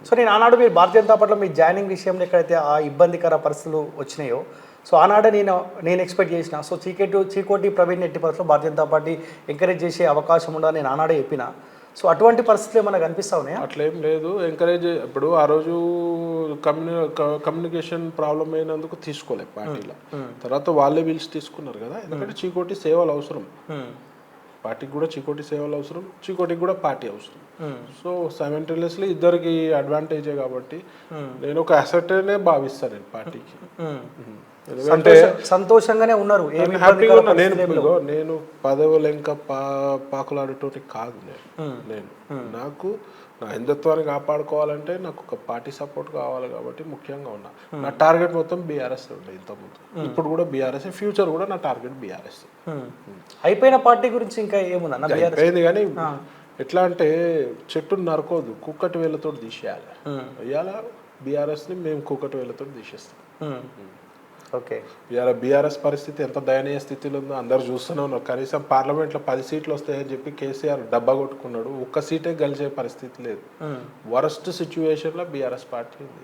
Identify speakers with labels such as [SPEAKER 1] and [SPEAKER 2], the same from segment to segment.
[SPEAKER 1] So నేను ఆనాడు మీరు భారతీయ జనతా పార్టీలో మీ జాయినింగ్ విషయంలో ఎక్కడైతే ఆ ఇబ్బందికర పరిస్థితులు వచ్చినాయో సో ఆనాడే నేను ఎక్స్పెక్ట్ చేసిన సో చీకోటి ప్రవీణ్ ఎట్టి పరిస్థితుల్లో భారతీయ జనతా పార్టీ ఎంకరేజ్ చేసే అవకాశం ఉండాలని నేను ఆనాడే చెప్పిన. సో అటువంటి పరిస్థితులు ఏమైనా కనిపిస్తా ఉన్నాయా?
[SPEAKER 2] అట్లేం లేదు. ఎంకరేజ్ ఇప్పుడు ఆ రోజు కమ్యూనికేషన్ ప్రాబ్లం అయినందుకు తీసుకోలేదు పార్టీలో. తర్వాత వాళ్ళే పిలిచి తీసుకున్నారు కదా, ఎందుకంటే చీకోటి సేవలు అవసరం, పార్టీకి కూడా చీకోటి సేవలు అవసరం, చీకోటికి కూడా పార్టీ అవసరం. సో సైమల్టేనియస్లీ ఇద్దరికి అడ్వాంటేజే కాబట్టి నేను ఒక అసెట్నే భావిస్తాను నేను పార్టీకి. ఎందుకంటే
[SPEAKER 1] సంతోషంగానే ఉన్నారు,
[SPEAKER 2] హ్యాపీగా ఉన్నా. నేను పదవులు ఇంకా పాకులాడేటోటి కాదు. నేను నాకు నా హిందుత్వాన్ని కాపాడుకోవాలంటే నాకు ఒక పార్టీ సపోర్ట్ కావాలి కాబట్టి ముఖ్యంగా ఉన్నా. నా టార్గెట్ మొత్తం బీఆర్ఎస్ ఉండే ఇంతకుముందు, ఇప్పుడు కూడా బీఆర్ఎస్, ఫ్యూచర్ కూడా నా టార్గెట్ బీఆర్ఎస్.
[SPEAKER 1] అయిపోయిన పార్టీ గురించి ఇంకా ఏముందా?
[SPEAKER 2] అయిపోయింది కానీ ఎట్లా అంటే చెట్టును నరకోదు, కుక్కటి వేళ్ళతో తీసేయాలి. ఇవాళ బీఆర్ఎస్ని మేము కుక్కటి వేళ్ళతో తీసేస్తాం.
[SPEAKER 1] ఓకే,
[SPEAKER 2] ఇవాళ బీఆర్ఎస్ పరిస్థితి ఎంత దయనీయ స్థితిలో ఉందో అందరు చూస్తూనే ఉన్నారు. కనీసం పార్లమెంట్లో 10 సీట్లు వస్తాయని చెప్పి కేసీఆర్ డబ్బా కొట్టుకున్నాడు, ఒక్క సీటే గెలిచే పరిస్థితి లేదు. వరస్ట్ సిచ్యువేషన్లో బీఆర్ఎస్ పార్టీ ఉంది.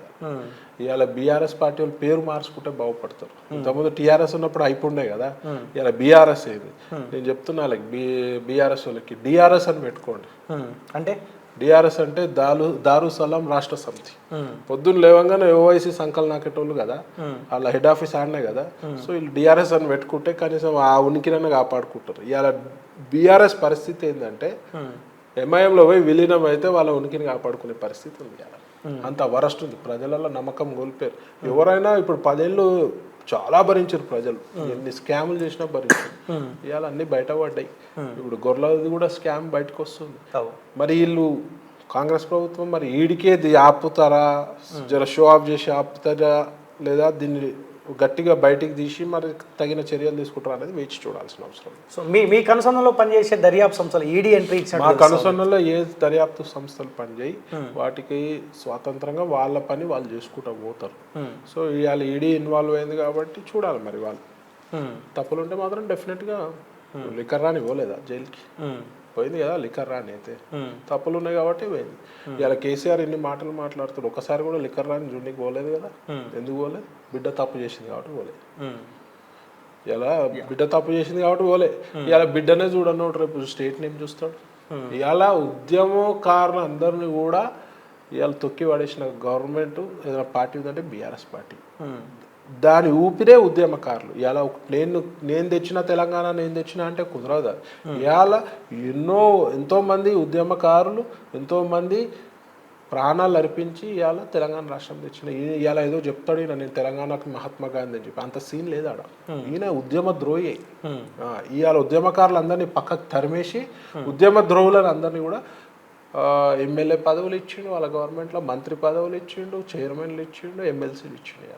[SPEAKER 2] ఇవాళ బీఆర్ఎస్ పార్టీ వాళ్ళు పేరు మార్చుకుంటే బాగుపడతారు. ఇంతకుముందు టీఆర్ఎస్ ఉన్నప్పుడు అయిపోండే కదా, ఇలా బీఆర్ఎస్ ఏది. నేను చెప్తున్నా వాళ్ళకి, బీఆర్ఎస్ వాళ్ళకి డిఆర్ఎస్ అని పెట్టుకోండి.
[SPEAKER 1] అంటే
[SPEAKER 2] డిఆర్ఎస్ అంటే దారుసలాం రాష్ట్ర సమితి. పొద్దున్న లేవంగానే ఓవైసీ సంకల్ నాకేటోళ్ళు కదా, వాళ్ళ హెడ్ ఆఫీస్ ఆడనే కదా. సో వీళ్ళు డిఆర్ఎస్ అని పెట్టుకుంటే కనీసం ఆ ఉనికినన్నా కాపాడుకుంటారు. ఇవాళ బీఆర్ఎస్ పరిస్థితి ఏంటంటే ఎంఐఎంలో పోయి విలీనం అయితే వాళ్ళ ఉనికిని కాపాడుకునే పరిస్థితి ఉంది. అంత వరస్ట్ ఉంది, ప్రజలలో నమ్మకం కోల్పోయారు. ఎవరైనా ఇప్పుడు 10 ఏళ్ళు చాలా భరించారు ప్రజలు, ఎన్ని స్కాములు చేసినా భరించారు. ఇవాళ అన్ని బయటపడ్డాయి. ఇప్పుడు గొర్రెలది కూడా స్కామ్ బయటకు వస్తుంది. మరి వీళ్ళు కాంగ్రెస్ ప్రభుత్వం మరి ఈడికే ఆపుతారా, జర షో ఆఫ్ చేసి ఆపుతారా, లేదా దీన్ని గట్టిగా బయటికి తీసి మరి తగిన చర్యలు తీసుకుంటారు అనేది వేచి చూడాల్సిన అవసరం.
[SPEAKER 1] సో మీ కనుసన్నలో పనిచేసే దర్యాప్తు సంస్థలు ఈడీ ఎంట్రీ ఇచ్చారు.
[SPEAKER 2] మా కనుసన్నలో ఏ దర్యాప్తు సంస్థలు పనిచేయి, వాటికి స్వతంత్రంగా వాళ్ళ పని వాళ్ళు చేసుకుంటూ పోతారు. సో ఇవాళ ఈడీ ఇన్వాల్వ్ అయింది కాబట్టి చూడాలి మరి వాళ్ళు. తప్పులుంటే మాత్రం డెఫినెట్గా లిక్కర్ రాని పోలేదా జైలుకి, పోయింది కదా లిక్కర్ రాని. అయితే తప్పులు ఉన్నాయి కాబట్టి పోయింది. ఇలా కేసీఆర్ ఇన్ని మాటలు మాట్లాడుతాడు, ఒకసారి కూడా లిక్కర్ రాని జున్నికి పోలేదు కదా. ఎందుకు పోలేదు? బిడ్డ తప్పు చేసింది కాబట్టి పోలేదు. ఇలా బిడ్డ తప్పు చేసింది కాబట్టి పోలే. ఇలా బిడ్డనే చూడన్నోడు రేపు స్టేట్ నేమ్ చూస్తాడు. ఇలా ఉద్యమకారులు అందరినీ కూడా ఇవాళ తొక్కి పడేసిన గవర్నమెంట్ ఏదైనా పార్టీ ఉందంటే బీఆర్ఎస్ పార్టీ. దాని ఊపిరే ఉద్యమకారులు. ఇలా నేను తెచ్చిన తెలంగాణ నేను తెచ్చిన అంటే కుదరదు. ఇవాళ ఎంతోమంది ఉద్యమకారులు ఎంతోమంది ప్రాణాలు అర్పించి ఇవాళ తెలంగాణ రాష్ట్రం తెచ్చిన. ఇవాళ ఏదో చెప్తాడు ఈయన నేను తెలంగాణకు మహాత్మా గాంధీ అని చెప్పి, అంత సీన్ లేదు ఆడ. ఈయన ఉద్యమ ద్రోహి. ఇవాళ ఉద్యమకారులు అందరినీ పక్కకు తరిమేసి ఉద్యమ ద్రోహులను అందరినీ కూడా ఎమ్మెల్యే పదవులు ఇచ్చిండు, వాళ్ళ గవర్నమెంట్లో మంత్రి పదవులు ఇచ్చిండు, చైర్మన్లు ఇచ్చిండు, ఎమ్మెల్సీలు ఇచ్చిండు.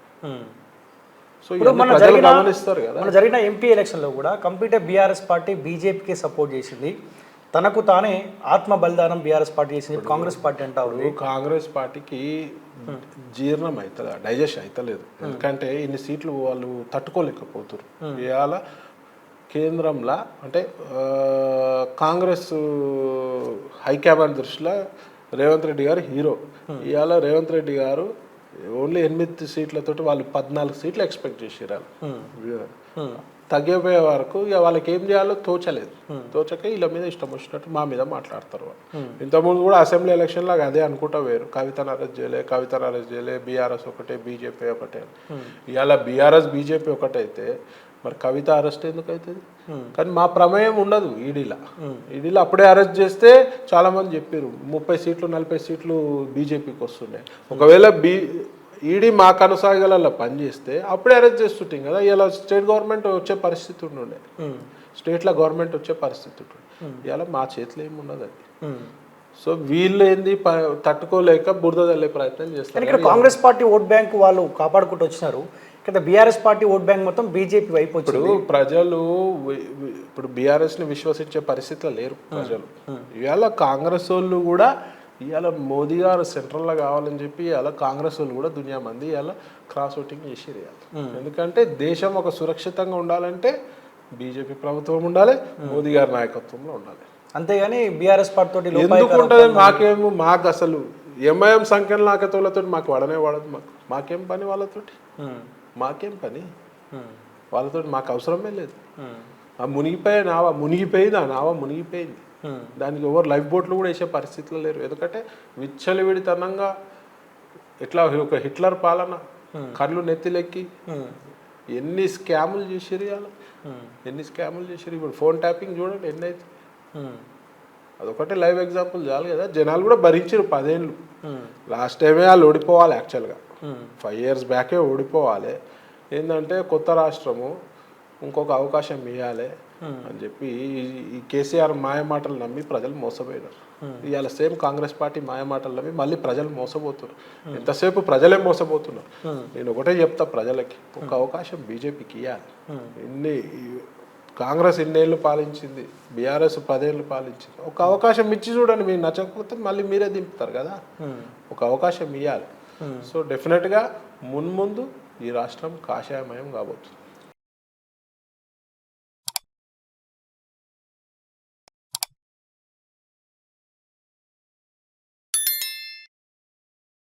[SPEAKER 2] సో
[SPEAKER 1] మన జరిగిన ఎంపీ ఎలక్షన్లో కూడా కంప్లీట్ బీఆర్ఎస్ పార్టీ బీజేపీకి సపోర్ట్ చేసింది, తనకు తానే ఆత్మ బలిదానం బీఆర్ఎస్ పార్టీ చేసింది. కాంగ్రెస్ పార్టీ అంటారు,
[SPEAKER 2] కాంగ్రెస్ పార్టీకి జీర్ణం అవుతుందా, డైజెస్ట్ అవుతలేదు. ఎందుకంటే ఇన్ని సీట్లు వాళ్ళు తట్టుకోలేకపోతారు. ఇవాళ కేంద్రంలో అంటే కాంగ్రెస్ హైకమాండ్ దృష్టిలో రేవంత్ రెడ్డి గారు హీరో. ఇవాళ రేవంత్ రెడ్డి గారు ఓన్లీ 8 సీట్లతో వాళ్ళు 14 సీట్లు ఎక్స్పెక్ట్ చేసారు. తగ్గిపోయే వరకు ఇక వాళ్ళకి ఏం చేయాలో తోచలేదు. తోచక వీళ్ళ మీద ఇష్టం వచ్చినట్టు మా మీద మాట్లాడతారు. ఇంతకుముందు కూడా అసెంబ్లీ ఎలక్షన్ లాగా అదే అనుకుంటా వేరు, కవితను అరెస్ట్ చేయలే, బీఆర్ఎస్ ఒకటే బీజేపీ ఒకటే. ఇవాళ బీఆర్ఎస్ బీజేపీ ఒకటైతే మరి కవిత అరెస్ట్ ఎందుకు అవుతుంది? కానీ మా ప్రమేయం ఉండదు ఈడీలో అప్పుడే అరెస్ట్ చేస్తే చాలా మంది చెప్పారు 30 సీట్లు 40 సీట్లు బీజేపీకి వస్తుండే. ఒకవేళ ఈడీ మా కొనసాగలలో పనిచేస్తే అప్పుడే అరెస్ట్ చేస్తుంటాం కదా. ఇలా స్టేట్ గవర్నమెంట్ వచ్చే పరిస్థితి ఉండే, స్టేట్లో గవర్నమెంట్ వచ్చే పరిస్థితి ఉండే. ఇలా మా చేతిలో ఏమున్నది అది. సో వీళ్ళు ఏంది తట్టుకోలేక బురద తల్లే ప్రయత్నం చేస్తారు.
[SPEAKER 1] ఇక్కడ కాంగ్రెస్ పార్టీ ఓట్ బ్యాంక్ వాళ్ళు కాపాడుకుంటూ వచ్చినారు, ఇక్కడ బీఆర్ఎస్ పార్టీ ఓట్ బ్యాంక్ మొత్తం బీజేపీ వైపు వచ్చింది.
[SPEAKER 2] ప్రజలు ఇప్పుడు బీఆర్ఎస్ని విశ్వసించే పరిస్థితిలో లేరు ప్రజలు. ఇవాళ కాంగ్రెస్ వాళ్ళు కూడా ఇవాళ మోదీ గారు సెంట్రల్లో కావాలని చెప్పి ఇవాళ కాంగ్రెస్ వాళ్ళు కూడా దునియా మంది ఇవాళ క్రాస్ ఓటింగ్ చేసిరు. ఎందుకంటే దేశం ఒక సురక్షితంగా ఉండాలంటే బీజేపీ ప్రభుత్వం ఉండాలి, మోదీ గారి నాయకత్వంలో ఉండాలి.
[SPEAKER 1] అంతేగాని బీఆర్ఎస్ పార్టీ తోటి
[SPEAKER 2] ఎందుకు ఉంటుంది? మాకు అసలు ఎంఐఎం సంఖ్యలు నాకతోళ్ళతో మాకు వాడనే వాడదు. మాకేం పని వాళ్ళతోటి, మాకేం పని వాళ్ళతో, మాకు అవసరమే లేదు. ఆ మునిగిపోయింది, ఆ నావ మునిగిపోయింది. దానికి ఎవరు లైఫ్ బోట్లు కూడా వేసే పరిస్థితిలో లేరు. ఎందుకంటే విచ్చలవిడితనంగా ఇట్లా ఒక హిట్లర్ పాలన, కళ్ళు నెత్తిలెక్కి ఎన్ని స్కాములు చేసిరు ఇవాళ, ఎన్ని స్కాములు చేసిరు. ఇప్పుడు ఫోన్ ట్యాపింగ్ చూడండి ఎన్ని అయితే, అదొకటే లైవ్ ఎగ్జాంపుల్ చాలు కదా. జనాలు కూడా భరించారు 10 ఏళ్ళు. లాస్ట్ టైమే వాళ్ళు ఓడిపోవాలి, యాక్చువల్గా 5 years బ్యాకే ఓడిపోవాలి. ఏంటంటే కొత్త రాష్ట్రము, ఇంకొక అవకాశం ఇవ్వాలి అని చెప్పి ఈ కేసీఆర్ మాయమాటలు నమ్మి ప్రజలు మోసపోయినారు. ఇవాళ సేమ్ కాంగ్రెస్ పార్టీ మాయమాటలు నమ్మి మళ్ళీ ప్రజలు మోసపోతున్నారు. ఎంతసేపు ప్రజలే మోసపోతున్నారు. నేను ఒకటే చెప్తా ప్రజలకి, ఒక అవకాశం బీజేపీకి ఇవ్వాలి. కాంగ్రెస్ ఇన్నేళ్ళు పాలించింది, బీఆర్ఎస్ 10 ఏళ్ళు పాలించింది. ఒక అవకాశం ఇచ్చి చూడండి, మీరు నచ్చకపోతే మళ్ళీ మీరే దింపుతారు కదా. ఒక అవకాశం ఇవ్వాలి. సో డెఫినెట్గా మున్ముందు ఈ రాష్ట్రం కాషాయమయం కాబోతుంది.